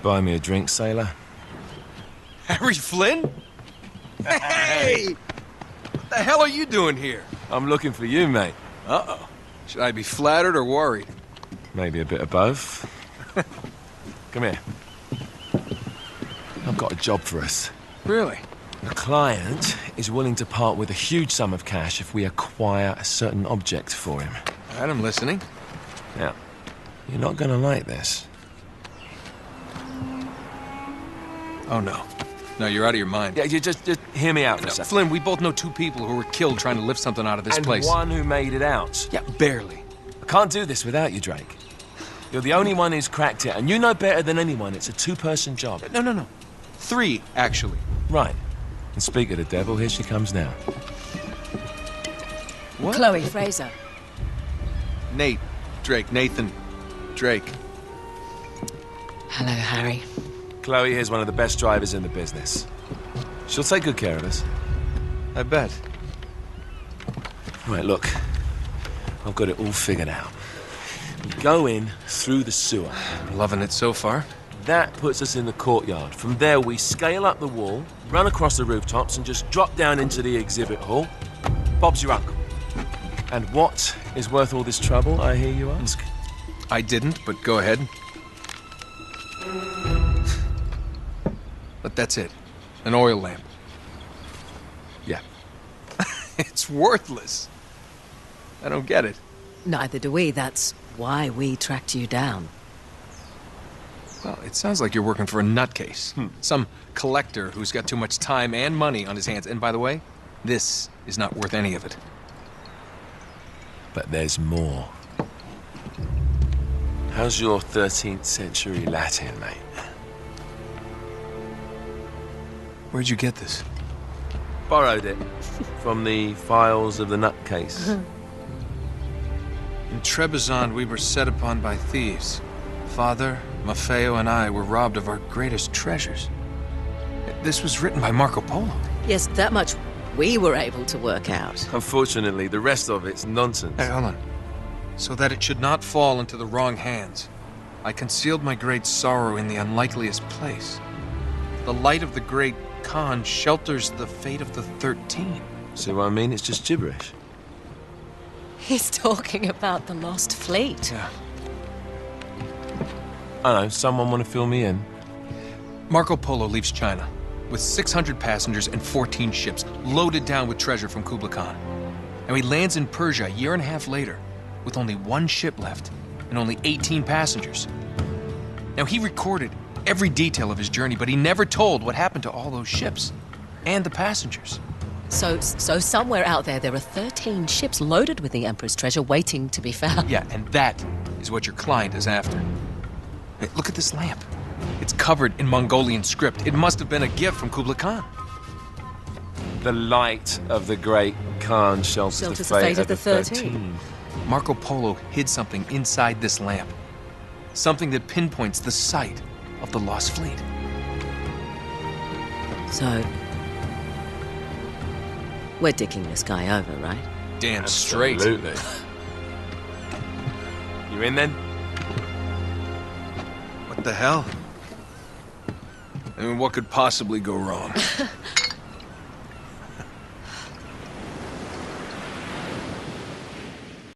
Buy me a drink, sailor? Harry Flynn? Hey! What the hell are you doing here? I'm looking for you, mate. Uh-oh. Should I be flattered or worried? Maybe a bit of both. Come here. I've got a job for us. Really? The client is willing to part with a huge sum of cash if we acquire a certain object for him. All right, I'm listening. Now, you're not gonna like this. Oh, no. No, you're out of your mind. Yeah, you just hear me out for a No, second. Flynn, we both know two people who were killed trying to lift something out of this place. And one who made it out. Yeah, barely. I can't do this without you, Drake. You're the only one who's cracked it, and you know better than anyone it's a two-person job. No. 3, actually. Right. And speak of the devil, here she comes now. What? Chloe Fraser. Nate. Drake. Nathan. Drake. Hello, Harry. Chloe here's one of the best drivers in the business. She'll take good care of us. I bet. Right, look. I've got it all figured out. We go in through the sewer. I'm loving it so far. That puts us in the courtyard. From there, we scale up the wall, run across the rooftops, and just drop down into the exhibit hall. Bob's your uncle. And what is worth all this trouble, I hear you ask? I didn't, but go ahead. But that's it. An oil lamp. Yeah. It's worthless. I don't get it. Neither do we. That's why we tracked you down. Well, it sounds like you're working for a nutcase. Some collector who's got too much time and money on his hands. And by the way, this is not worth any of it. But there's more. How's your 13th century Latin, mate? Where'd you get this? Borrowed it from the files of the nutcase. In Trebizond, we were set upon by thieves. Father, Maffeo, and I were robbed of our greatest treasures. This was written by Marco Polo. Yes, that much we were able to work out. Unfortunately, the rest of it's nonsense. Hey, hold on. So that it should not fall into the wrong hands, I concealed my great sorrow in the unlikeliest place. The light of the great Khan shelters the fate of the 13. See what I mean? It's just gibberish. He's talking about the lost fleet. Yeah. I know, someone want to fill me in? Marco Polo leaves China with 600 passengers and 14 ships loaded down with treasure from Kublai Khan. And he lands in Persia a year and a half later with only 1 ship left and only 18 passengers. Now, he recorded every detail of his journey, but he never told what happened to all those ships and the passengers. So somewhere out there are 13 ships loaded with the Emperor's treasure waiting to be found. Yeah, and that is what your client is after. Hey, look at this lamp. It's covered in Mongolian script. It must have been a gift from Kublai Khan. The light of the great Khan shelters the fate of the 13. Marco Polo hid something inside this lamp. Something that pinpoints the site of the lost fleet. So, we're dicking this guy over, right? Damn straight. Absolutely. You in then? What the hell? I mean, what could possibly go wrong?